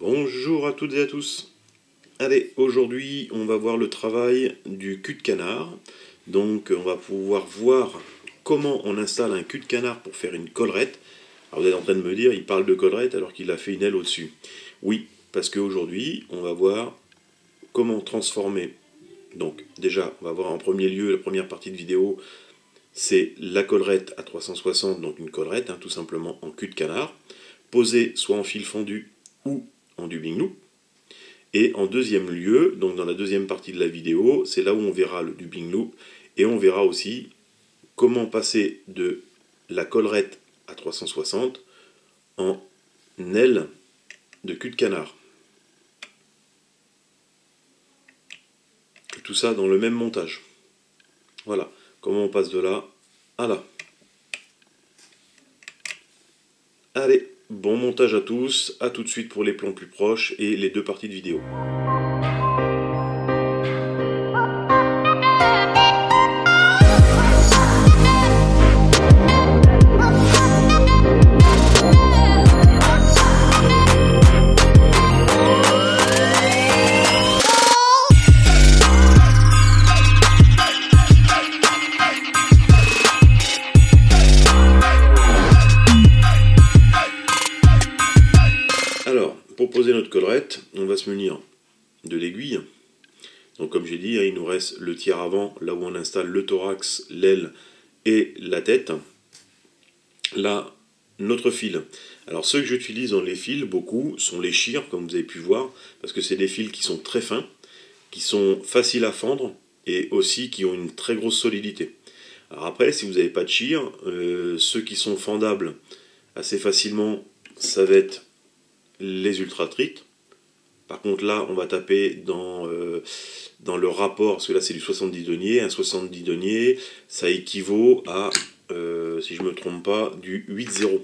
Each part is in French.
Bonjour à toutes et à tous. Allez, aujourd'hui on va voir le travail du cul de canard. Donc on va pouvoir voir comment on installe un cul de canard pour faire une collerette. Alors vous êtes en train de me dire, il parle de collerette alors qu'il a fait une aile au-dessus. Oui, parce qu'aujourd'hui on va voir comment transformer. Donc déjà, on va voir en premier lieu, la première partie de vidéo, c'est la collerette à 360, donc une collerette, tout simplement en cul de canard, posée soit en fil fondu ou en dubbing loop. Et en deuxième lieu, donc dans la deuxième partie de la vidéo, c'est là où on verra le dubbing loop, et on verra aussi comment passer de la collerette à 360 en aile de cul de canard. Et tout ça dans le même montage. Voilà, comment on passe de là à là. Allez, bon montage à tous, à tout de suite pour les plans plus proches et les deux parties de vidéo. Alors, pour poser notre collerette, on va se munir de l'aiguille. Donc comme j'ai dit, il nous reste le tiers avant, là où on installe le thorax, l'aile et la tête. Là, notre fil. Alors ceux que j'utilise dans les fils, beaucoup, sont les shears, comme vous avez pu voir, parce que c'est des fils qui sont très fins, qui sont faciles à fendre, et aussi qui ont une très grosse solidité. Alors après, si vous n'avez pas de shears, ceux qui sont fendables assez facilement, ça va être les ultratrites. Par contre là on va taper dans le rapport, parce que là c'est du 70 deniers, un 70 deniers ça équivaut à, si je me trompe pas, du 8,0.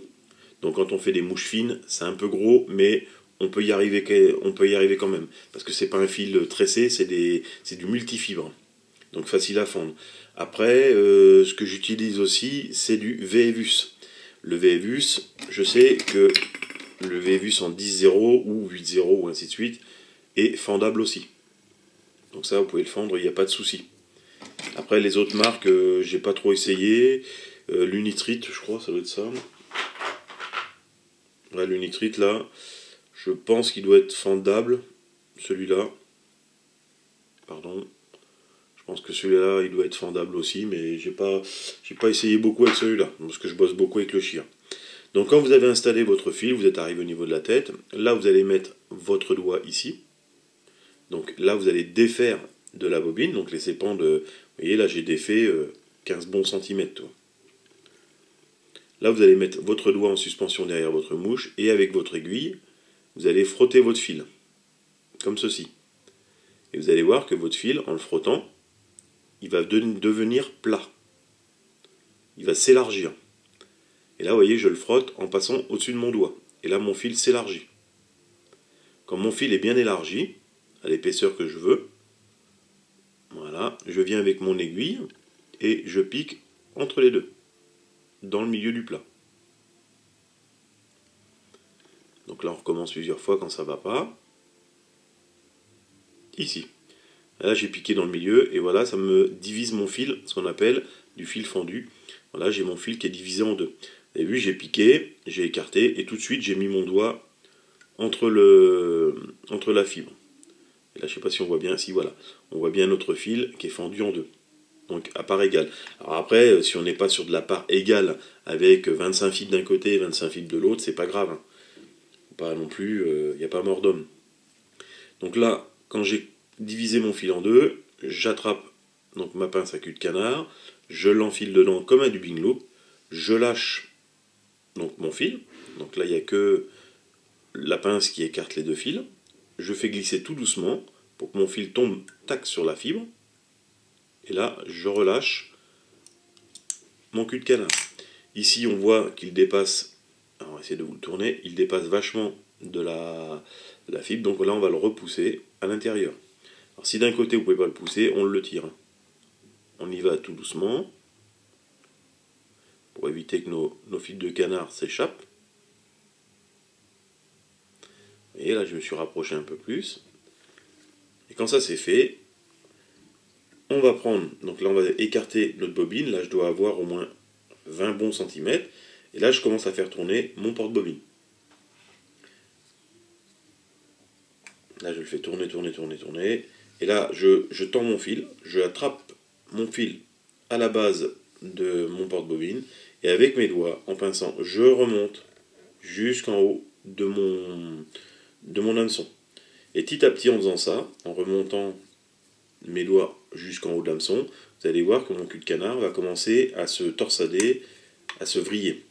Donc quand on fait des mouches fines, c'est un peu gros, mais on peut y arriver quand même, parce que c'est pas un fil tressé, c'est du multifibre, donc facile à fendre. Après, ce que j'utilise aussi, c'est du VEVUS. Le VEVUS, je sais que le VEVUS en 10,0 ou 8,0 ou ainsi de suite est fendable aussi. Donc ça, vous pouvez le fendre, il n'y a pas de souci. Après, les autres marques, j'ai pas trop essayé. L'Unitrite, je crois, ça doit être ça. Ouais, l'Unitrite, là, je pense qu'il doit être fendable. Celui-là. Pardon. Je pense que celui-là, il doit être fendable aussi, mais j'ai pas essayé beaucoup avec celui-là, parce que je bosse beaucoup avec le shear. Donc quand vous avez installé votre fil, vous êtes arrivé au niveau de la tête, là vous allez mettre votre doigt ici. Donc là vous allez défaire de la bobine, donc laissez pendre, vous voyez là j'ai défait 15 bons centimètres. Là vous allez mettre votre doigt en suspension derrière votre mouche, et avec votre aiguille, vous allez frotter votre fil, comme ceci. Et vous allez voir que votre fil, en le frottant, il va devenir plat. Il va s'élargir. Et là, vous voyez, je le frotte en passant au-dessus de mon doigt. Et là, mon fil s'élargit. Quand mon fil est bien élargi, à l'épaisseur que je veux, voilà, je viens avec mon aiguille et je pique entre les deux, dans le milieu du plat. Donc là, on recommence plusieurs fois quand ça ne va pas. Ici. Là, j'ai piqué dans le milieu et voilà, ça me divise mon fil, ce qu'on appelle du fil fendu. Voilà, j'ai mon fil qui est divisé en deux. Vous avez vu, j'ai piqué, j'ai écarté, et tout de suite j'ai mis mon doigt entre la fibre. Et là, je ne sais pas si on voit bien, si voilà, on voit bien notre fil qui est fendu en deux. Donc à part égale. Alors après, si on n'est pas sur de la part égale, avec 25 fils d'un côté et 25 fils de l'autre, c'est pas grave. Pas non plus, il n'y a pas mort d'homme. Donc là, quand j'ai divisé mon fil en deux, j'attrape donc ma pince à cul de canard, je l'enfile dedans comme un dubbing loop, je lâche donc mon fil, donc là il n'y a que la pince qui écarte les deux fils, je fais glisser tout doucement pour que mon fil tombe tac sur la fibre, et là je relâche mon cul de canard. Ici on voit qu'il dépasse, alors on va essayer de vous le tourner, il dépasse vachement de la fibre, donc là on va le repousser à l'intérieur. Alors si d'un côté vous ne pouvez pas le pousser, on le tire. On y va tout doucement, pour éviter que nos fils de canard s'échappent. voyez, là je me suis rapproché un peu plus. Et quand ça c'est fait, on va prendre, donc là on va écarter notre bobine, là je dois avoir au moins 20 bons centimètres, et là je commence à faire tourner mon porte-bobine. Là je le fais tourner, tourner, tourner, tourner, et là je tends mon fil, je attrape mon fil à la base de mon porte-bobine, et avec mes doigts, en pinçant, je remonte jusqu'en haut de mon hameçon. Et petit à petit en faisant ça, en remontant mes doigts jusqu'en haut de l'hameçon, vous allez voir que mon cul de canard va commencer à se torsader, à se vriller,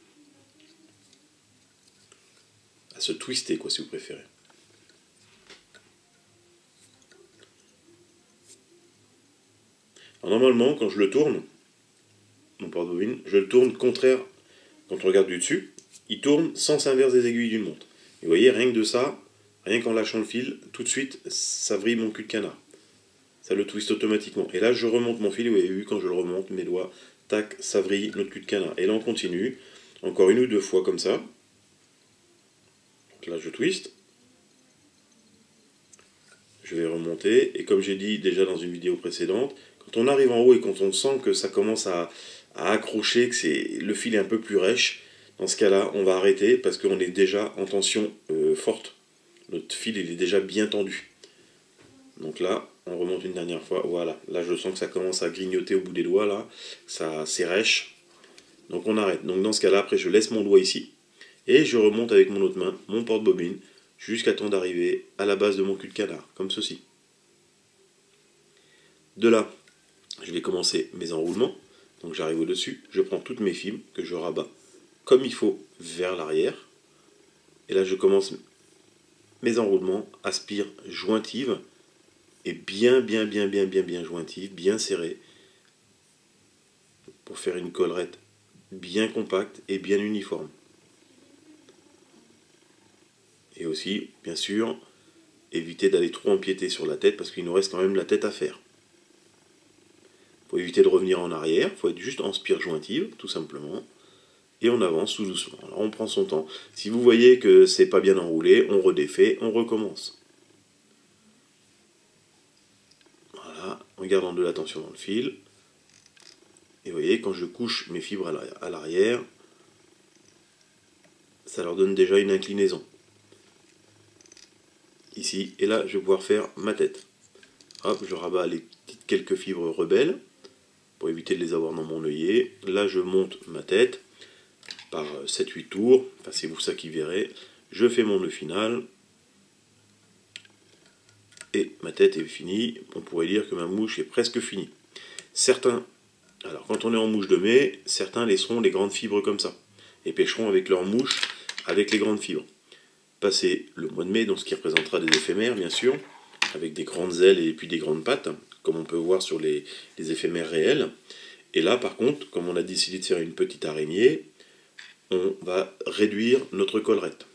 à se twister quoi si vous préférez. Alors, normalement quand je le tourne, mon porte-bobine, je le tourne contraire quand on regarde du dessus, il tourne sens inverse des aiguilles d'une montre. Et vous voyez, rien que de ça, rien qu'en lâchant le fil, tout de suite ça vrille mon cul de canard. Ça le twiste automatiquement. Et là, je remonte mon fil, vous avez vu, quand je le remonte, mes doigts, tac, ça vrille notre cul de canard. Et là, on continue, encore une ou deux fois comme ça. Donc là, je twiste. Je vais remonter, et comme j'ai dit déjà dans une vidéo précédente, quand on arrive en haut et quand on sent que ça commence à accrocher, que le fil est un peu plus rêche, dans ce cas-là, on va arrêter parce qu'on est déjà en tension forte. Notre fil, il est déjà bien tendu. Donc là, on remonte une dernière fois, voilà. Là, je sens que ça commence à grignoter au bout des doigts, là. Ça s'érèche. Donc on arrête. Donc dans ce cas-là, après, je laisse mon doigt ici. Et je remonte avec mon autre main, mon porte-bobine, jusqu'à temps d'arriver à la base de mon cul de canard, comme ceci. De là, je vais commencer mes enroulements. Donc j'arrive au-dessus, je prends toutes mes fibres que je rabats comme il faut vers l'arrière. Et là, je commence mes enroulements, aspire jointive, et bien jointive, bien serrée, pour faire une collerette bien compacte et bien uniforme. Et aussi, bien sûr, éviter d'aller trop empiéter sur la tête parce qu'il nous reste quand même la tête à faire. Il faut éviter de revenir en arrière, il faut être juste en spire jointive, tout simplement. Et on avance tout doucement. Alors on prend son temps. Si vous voyez que c'est pas bien enroulé, on redéfait, on recommence. Voilà, en gardant de l'attention dans le fil. Et vous voyez, quand je couche mes fibres à l'arrière, ça leur donne déjà une inclinaison. Ici, et là, je vais pouvoir faire ma tête. Hop, je rabats les quelques fibres rebelles, pour éviter de les avoir dans mon œillet. Là, je monte ma tête, par 7-8 tours, enfin c'est vous ça qui verrez. Je fais mon nœud final, et ma tête est finie. On pourrait dire que ma mouche est presque finie. Certains, alors quand on est en mouche de mai, certains laisseront les grandes fibres comme ça, et pêcheront avec leur mouche, avec les grandes fibres. Passer le mois de mai, donc ce qui représentera des éphémères bien sûr, avec des grandes ailes et puis des grandes pattes, comme on peut voir sur les éphémères réels. Et là par contre, comme on a décidé de faire une petite araignée, on va réduire notre collerette.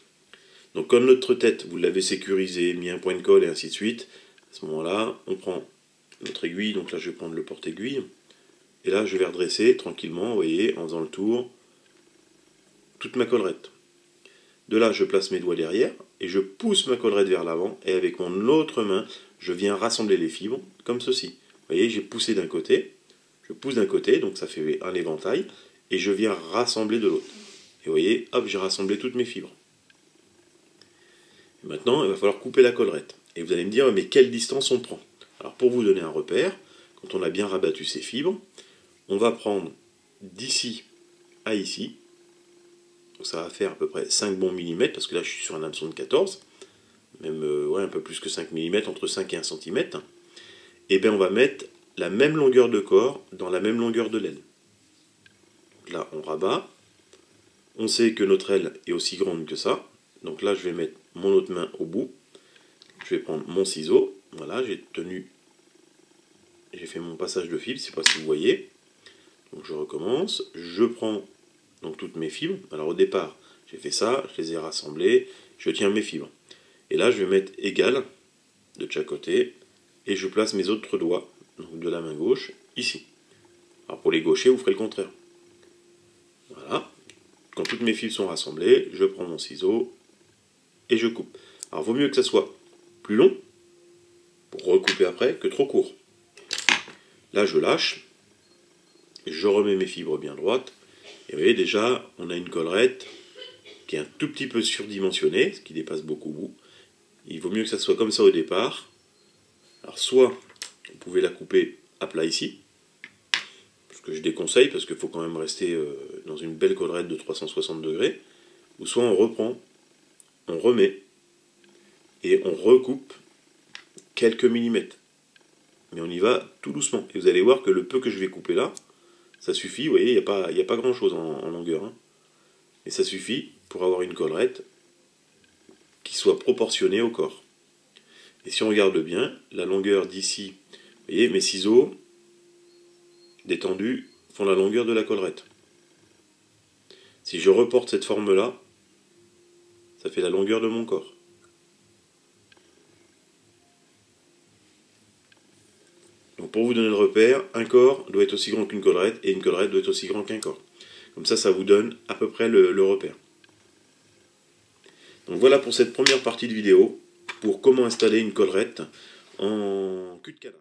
Donc comme notre tête, vous l'avez sécurisée, mis un point de colle et ainsi de suite, à ce moment-là, on prend notre aiguille, donc là je vais prendre le porte-aiguille, et là je vais redresser tranquillement, vous voyez, en faisant le tour, toute ma collerette. De là, je place mes doigts derrière, et je pousse ma collerette vers l'avant, et avec mon autre main, je viens rassembler les fibres, comme ceci. Vous voyez, j'ai poussé d'un côté, je pousse d'un côté, donc ça fait un éventail, et je viens rassembler de l'autre. Et vous voyez, hop, j'ai rassemblé toutes mes fibres. Et maintenant, il va falloir couper la collerette. Et vous allez me dire, mais quelle distance on prend? Alors pour vous donner un repère, quand on a bien rabattu ces fibres, on va prendre d'ici à ici, donc ça va faire à peu près 5 bons millimètres, parce que là je suis sur un hameçon de 14, même ouais, un peu plus que 5 mm, entre 5 et 1 cm, et bien on va mettre la même longueur de corps dans la même longueur de l'aile. Donc là on rabat, on sait que notre aile est aussi grande que ça, donc là je vais mettre mon autre main au bout, je vais prendre mon ciseau, voilà, j'ai fait mon passage de fil, je ne sais pas si vous voyez, donc je recommence, je prends donc toutes mes fibres. Alors au départ, j'ai fait ça, je les ai rassemblées, je tiens mes fibres. Et là, je vais mettre égal de chaque côté, et je place mes autres doigts, donc de la main gauche, ici. Alors pour les gauchers, vous ferez le contraire. Voilà. Quand toutes mes fibres sont rassemblées, je prends mon ciseau, et je coupe. Alors vaut mieux que ça soit plus long, pour recouper après, que trop court. Là je lâche, je remets mes fibres bien droites, et vous voyez déjà, on a une collerette qui est un tout petit peu surdimensionnée, ce qui dépasse beaucoup bout. Il vaut mieux que ça soit comme ça au départ. Alors soit vous pouvez la couper à plat ici, ce que je déconseille parce qu'il faut quand même rester dans une belle collerette de 360 degrés, ou soit on reprend, on remet, et on recoupe quelques millimètres. Mais on y va tout doucement. Et vous allez voir que le peu que je vais couper là, ça suffit, vous voyez, il n'y a pas grand chose en longueur. Hein. Et ça suffit pour avoir une collerette qui soit proportionnée au corps. Et si on regarde bien, la longueur d'ici, vous voyez, mes ciseaux détendus font la longueur de la collerette. Si je reporte cette forme-là, ça fait la longueur de mon corps. Donc pour vous donner le repère, un corps doit être aussi grand qu'une collerette, et une collerette doit être aussi grand qu'un corps. Comme ça vous donne à peu près le repère. Donc voilà pour cette première partie de vidéo, pour comment installer une collerette en cul de canard.